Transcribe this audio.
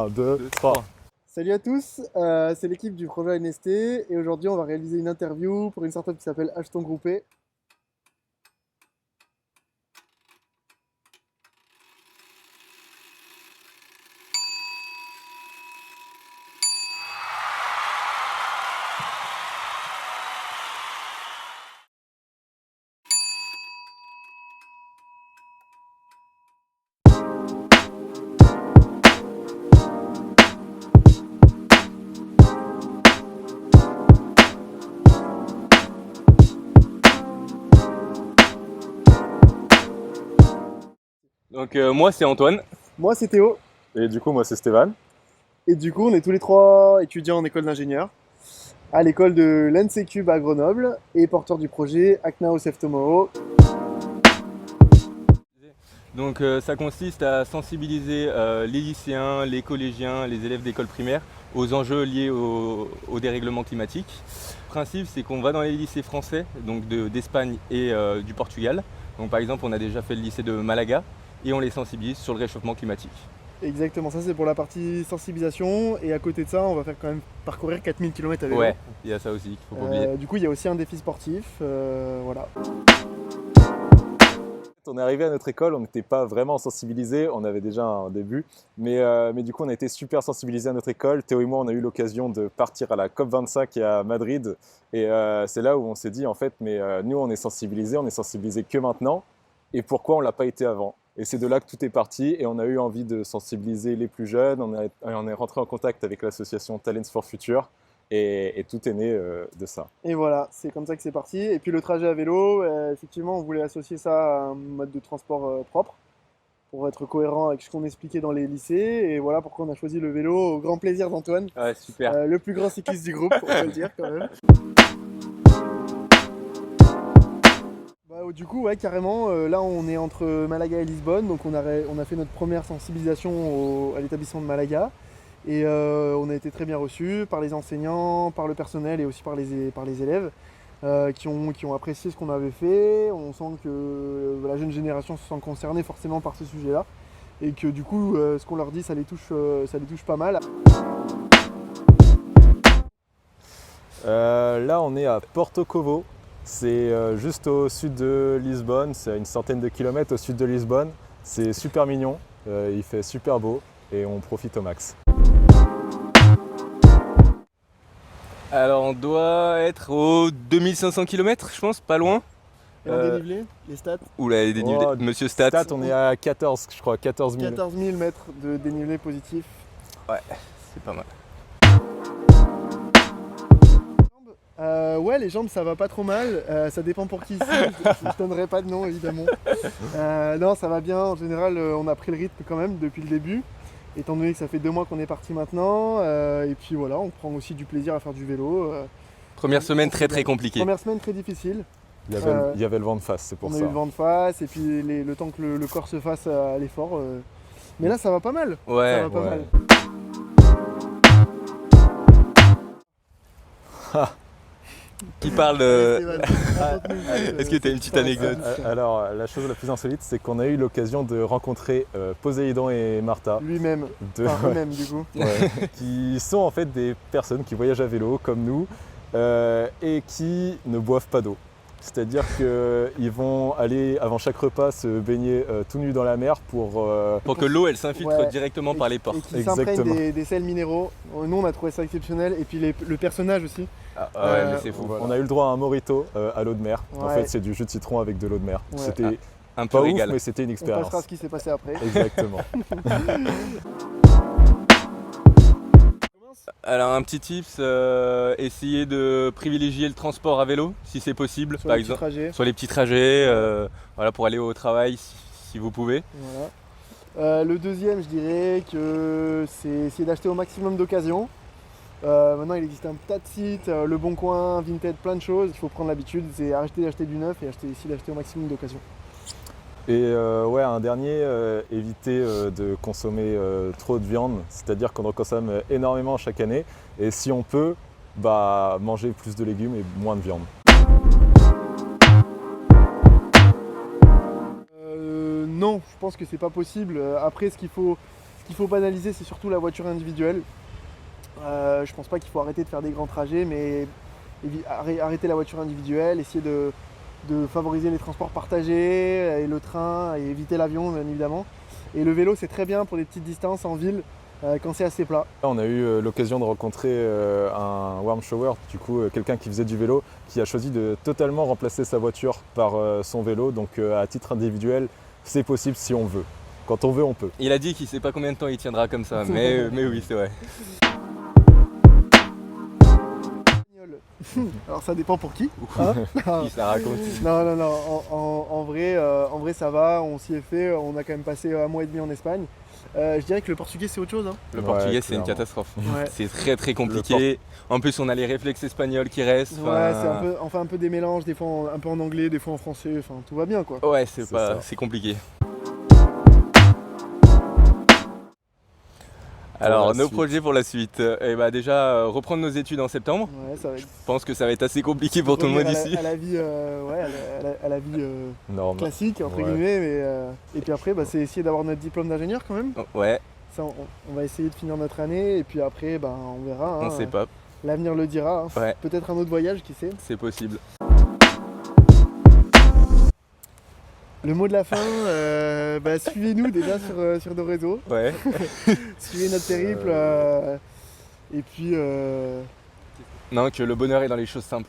1, 2, 3. Salut à tous, c'est l'équipe du projet NST et aujourd'hui on va réaliser une interview pour une startup qui s'appelle Acheton Groupé. Donc moi c'est Antoine. Moi c'est Théo Et du coup, moi, c'est Stéphane. et du coup on est tous les trois étudiants en école d'ingénieur à l'école de l'NCCube à Grenoble et porteurs du projet Acnao Save Tomorrow. Donc ça consiste à sensibiliser les lycéens, les collégiens, les élèves d'école primaire aux enjeux liés au dérèglement climatique. Le principe c'est qu'on va dans les lycées français, donc d'Espagne et du Portugal. Donc par exemple on a déjà fait le lycée de Malaga et on les sensibilise sur le réchauffement climatique. Exactement, ça c'est pour la partie sensibilisation et à côté de ça on va faire quand même parcourir 4000 km à vélo. Ouais, il y a ça aussi qu'il faut pas oublier. Du coup il y a aussi un défi sportif, voilà. On est arrivé à notre école, on n'était pas vraiment sensibilisés, on avait déjà un début, mais du coup on a été super sensibilisés à notre école. Théo et moi on a eu l'occasion de partir à la COP25 et à Madrid, et c'est là où on s'est dit en fait, mais nous on est sensibilisés que maintenant, et pourquoi on l'a pas été avant? Et c'est de là que tout est parti, et on a eu envie de sensibiliser les plus jeunes, on est rentré en contact avec l'association Talents for Future, et tout est né de ça. Et voilà, c'est comme ça que c'est parti. Et puis le trajet à vélo, effectivement, on voulait associer ça à un mode de transport propre pour être cohérent avec ce qu'on expliquait dans les lycées. Et voilà pourquoi on a choisi le vélo au grand plaisir d'Antoine, Ouais, super. le plus grand cycliste du groupe, on peut le dire quand même. Bah, du coup, ouais, carrément, là on est entre Malaga et Lisbonne, donc on a fait notre première sensibilisation à l'établissement de Malaga. Et on a été très bien reçus par les enseignants, par le personnel et aussi par les élèves qui ont apprécié ce qu'on avait fait. On sent que la jeune génération se sent concernée forcément par ce sujet-là et que du coup ce qu'on leur dit ça les touche pas mal. Là, on est à Porto Covo. C'est juste au sud de Lisbonne. C'est à une centaine de kilomètres au sud de Lisbonne. C'est super mignon. Il fait super beau et on profite au max. Alors on doit être aux 2500 km je pense, pas loin. Et en dénivelé, les stats, Oula, les dénivelés. Oh, Monsieur Stat. on est à 14, je crois, 14 000. 14 000 mètres de dénivelé positif. Ouais, c'est pas mal. Ouais, les jambes ça va pas trop mal, ça dépend pour qui ici, je donnerai pas de nom évidemment. Non, ça va bien, en général on a pris le rythme quand même depuis le début, étant donné que ça fait 2 mois qu'on est parti maintenant, et puis voilà, on prend aussi du plaisir à faire du vélo. Première semaine très compliquée. Première semaine très difficile, Il y avait le vent de face, c'est pour on ça. a eu le vent de face, et puis le temps que le corps se fasse à l'effort, mais là ça va pas mal, ça Ouais, va pas ouais. mal. qui parle Stéphane, Est-ce que tu as une petite anecdote? Alors, la chose la plus insolite, c'est qu'on a eu l'occasion de rencontrer Poséidon et Martha, Lui-même, enfin eux-mêmes du coup. qui sont en fait des personnes qui voyagent à vélo comme nous et qui ne boivent pas d'eau. C'est-à-dire qu'ils vont aller avant chaque repas se baigner tout nus dans la mer pour Pour que l'eau elle s'infiltre Ouais. directement par les Et portes. qui s'imprègne Exactement. des sels minéraux. Nous on a trouvé ça exceptionnel. Et puis le personnage aussi. Ah ouais, mais c'est fou. Voilà. On a eu le droit à un mojito à l'eau de mer. En Ouais. fait, c'est du jus de citron avec de l'eau de mer. Ouais. C'était Un peu pas ouf, régal. mais c'était une On expérience. passera à ce qui s'est passé après. Exactement. Alors un petit tips, essayez de privilégier le transport à vélo si c'est possible, Sur par les petits exemple trajets. sur les petits trajets, voilà, pour aller au travail si vous pouvez. Voilà. Le deuxième, je dirais que c'est essayer d'acheter au maximum d'occasions. Maintenant, il existe un tas de sites, Le Bon Coin, Vinted, plein de choses. Il faut prendre l'habitude, c'est arrêter d'acheter du neuf et essayer d'acheter au maximum d'occasions. Et ouais, un dernier, éviter de consommer trop de viande, c'est-à-dire qu'on en consomme énormément chaque année. Et si on peut, bah, manger plus de légumes et moins de viande. Non, je pense que c'est pas possible. Après, ce qu'il qu'il faut banaliser, c'est surtout la voiture individuelle. Je pense pas qu'il faut arrêter de faire des grands trajets, mais arrêter la voiture individuelle, essayer de favoriser les transports partagés et le train et éviter l'avion bien évidemment. Et le vélo c'est très bien pour des petites distances en ville quand c'est assez plat. On a eu l'occasion de rencontrer un warm shower, du coup quelqu'un qui faisait du vélo, qui a choisi de totalement remplacer sa voiture par son vélo. Donc à titre individuel, c'est possible si on veut. Quand on veut, on peut. Il a dit qu'il sait pas combien de temps il tiendra comme ça, mais oui, c'est vrai. Alors ça dépend pour qui. Hein Qui ça raconte? Non, en vrai ça va, on s'y est fait, on a quand même passé 1 mois et demi en Espagne. Je dirais que le portugais c'est autre chose. Hein. Le portugais Ouais, c'est une clairement. catastrophe. Ouais. C'est très très compliqué. En plus on a les réflexes espagnols qui restent. Ouais, c'est un peu des mélanges, des fois un peu en anglais, des fois en français, enfin tout va bien quoi. Ouais, C'est ça. c'est compliqué. Alors, la nos suite. projets pour la suite. Déjà, reprendre nos études en septembre. Ouais, ça va Je être pense que ça va être assez compliqué pour tout le monde revenir ici. à la vie, à la vie Normal. classique entre Ouais. guillemets, et puis après c'est essayer d'avoir notre diplôme d'ingénieur quand même. Ouais, Ça, on va essayer de finir notre année et puis après on verra. on Hein. sait pas. L'avenir le dira. Hein. Ouais. Peut-être un autre voyage, qui sait. C'est possible. Le mot de la fin, suivez-nous déjà sur nos réseaux. Ouais. Suivez notre périple. Et puis. Non, que le bonheur est dans les choses simples.